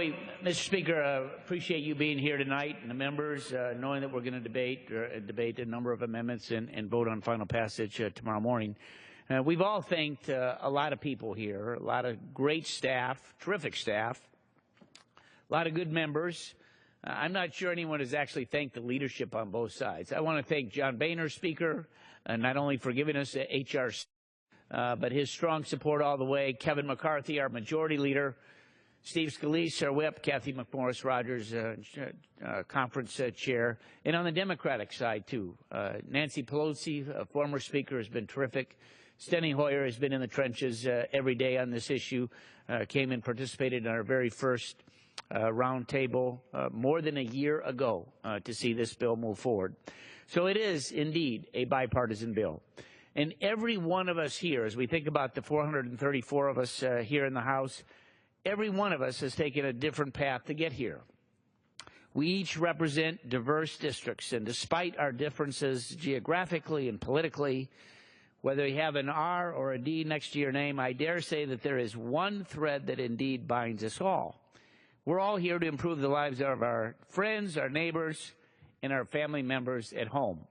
Mr. Speaker, appreciate you being here tonight and the members, knowing that we're going to debate a number of amendments and vote on final passage tomorrow morning. We've all thanked a lot of people here, a lot of great staff, terrific staff, a lot of good members. I'm not sure anyone has actually thanked the leadership on both sides. I want to thank John Boehner, Speaker, not only for giving us the HR, but his strong support all the way. Kevin McCarthy, our majority leader, Steve Scalise, our whip, Kathy McMorris Rogers, conference chair, and on the Democratic side, too. Nancy Pelosi, a former speaker, has been terrific. Steny Hoyer has been in the trenches every day on this issue, came and participated in our very first roundtable more than a year ago to see this bill move forward. So it is indeed a bipartisan bill. And every one of us here, as we think about the 434 of us here in the House, every one of us has taken a different path to get here. We each represent diverse districts, and despite our differences geographically and politically, whether you have an R or a D next to your name, I dare say that there is one thread that indeed binds us all. We're all here to improve the lives of our friends, our neighbors, and our family members at home.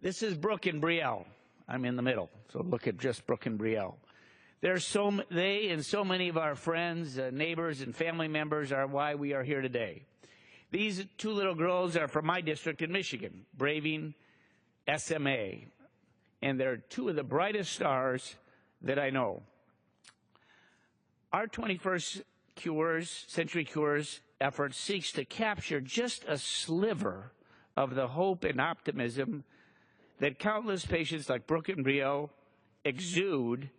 This is Brooke and Brielle. I'm in the middle, so look at just Brooke and Brielle. They and so many of our friends, neighbors, and family members are why we are here today. These two little girls are from my district in Michigan, braving SMA, and they're two of the brightest stars that I know. Our 21st Century Cures effort seeks to capture just a sliver of the hope and optimism that countless patients like Brooke and Brielle exude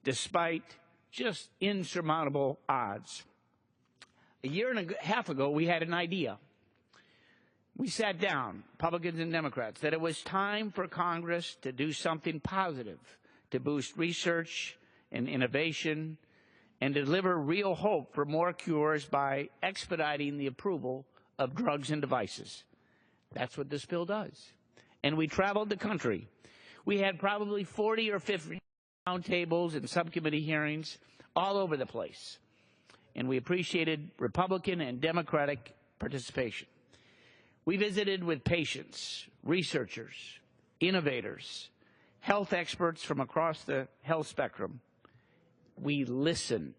despite just insurmountable odds. A year and a half ago, we had an idea. We sat down, Republicans and Democrats, that it was time for Congress to do something positive to boost research and innovation and deliver real hope for more cures by expediting the approval of drugs and devices. That's what this bill does. And we traveled the country. We had probably 40 or 50 roundtables and subcommittee hearings all over the place. And we appreciated Republican and Democratic participation. We visited with patients, researchers, innovators, health experts from across the health spectrum. We listened,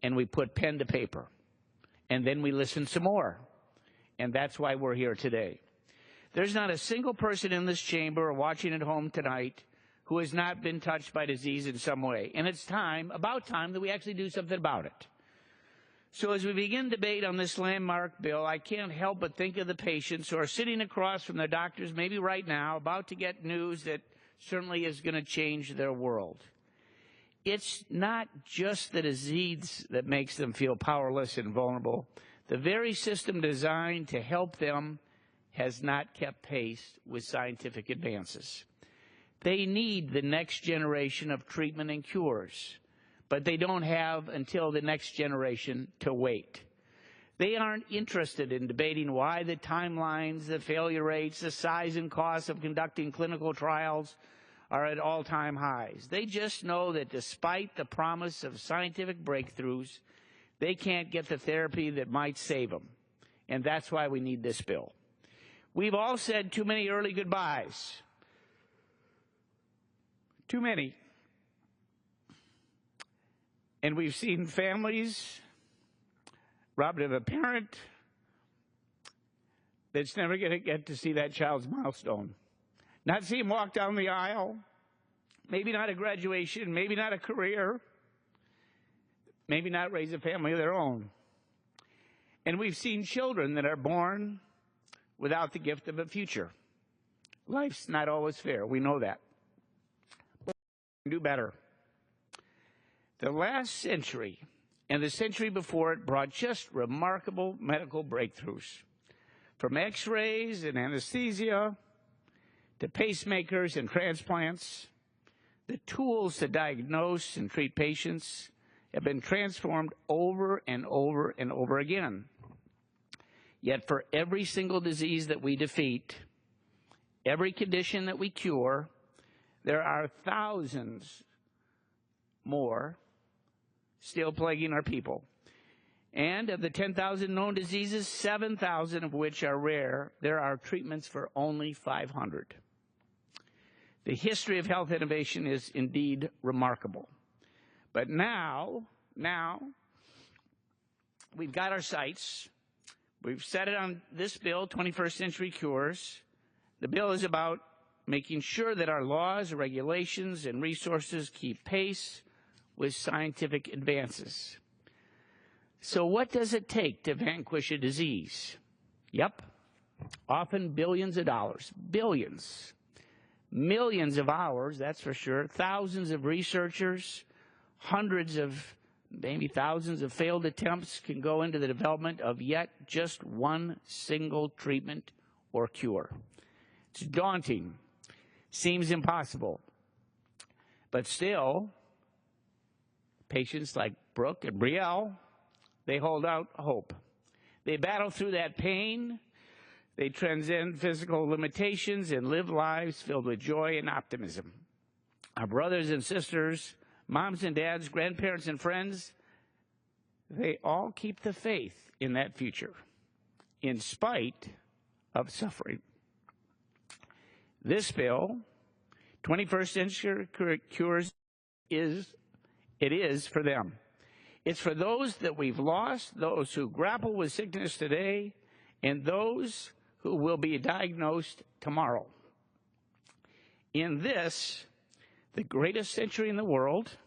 and we put pen to paper. And then we listened some more. And that's why we're here today. There's not a single person in this chamber or watching at home tonight who has not been touched by disease in some way. And it's about time that we actually do something about it. So as we begin debate on this landmark bill, I can't help but think of the patients who are sitting across from their doctors, maybe right now, about to get news that certainly is going to change their world. It's not just the disease that makes them feel powerless and vulnerable. The very system designed to help them has not kept pace with scientific advances. They need the next generation of treatment and cures, but they don't have until the next generation to wait. They aren't interested in debating why the timelines, the failure rates, the size and cost of conducting clinical trials are at all-time highs. They just know that despite the promise of scientific breakthroughs, they can't get the therapy that might save them. And that's why we need this bill. We've all said too many early goodbyes. Too many. And we've seen families robbed of a parent that's never going to get to see that child's milestone. Not see him walk down the aisle, maybe not a graduation, maybe not a career, maybe not raise a family of their own. And we've seen children that are born without the gift of a future. Life's not always fair. We know that. But we can do better. The last century and the century before it brought just remarkable medical breakthroughs. From x-rays and anesthesia to pacemakers and transplants, the tools to diagnose and treat patients have been transformed over and over and over again. Yet for every single disease that we defeat, every condition that we cure, there are thousands more still plaguing our people. And of the 10,000 known diseases, 7,000 of which are rare, there are treatments for only 500. The history of health innovation is indeed remarkable. But now, we've got our sights. We've set it on this bill, 21st Century Cures. The bill is about making sure that our laws, regulations, and resources keep pace with scientific advances. So what does it take to vanquish a disease? Yep, often billions of dollars, billions. Millions of hours, that's for sure, thousands of researchers, hundreds of, maybe thousands of failed attempts can go into the development of yet just one single treatment or cure. It's daunting, seems impossible, but still, patients like Brooke and Brielle, they hold out hope. They battle through that pain. They transcend physical limitations and live lives filled with joy and optimism. Our brothers and sisters, moms and dads, grandparents and friends, they all keep the faith in that future, in spite of suffering. This bill, 21st Century Cures, is for them. It's for those that we've lost, those who grapple with sickness today, and those who will be diagnosed tomorrow. In this, the greatest century in the world,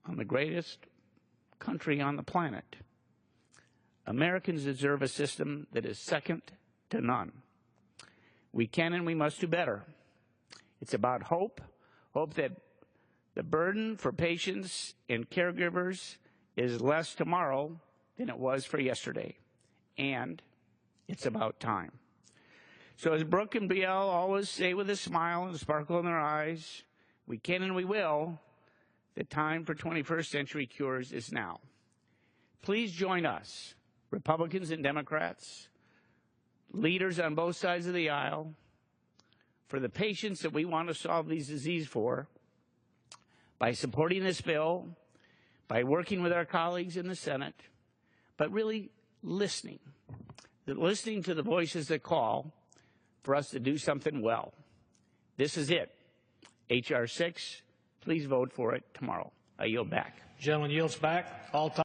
on the greatest country on the planet, Americans deserve a system that is second to none. We can and we must do better. It's about hope that the burden for patients and caregivers is less tomorrow than it was for yesterday. And it's about time. So as Brooke and Brielle always say with a smile and a sparkle in their eyes, we can and we will. The time for 21st Century Cures is now. Please join us, Republicans and Democrats, leaders on both sides of the aisle, for the patients that we want to solve these diseases for, by supporting this bill, by working with our colleagues in the Senate, but really listening to the voices that call for us to do something well. This is it. H.R. 6, please vote for it tomorrow. I yield back. Gentleman yields back. All time.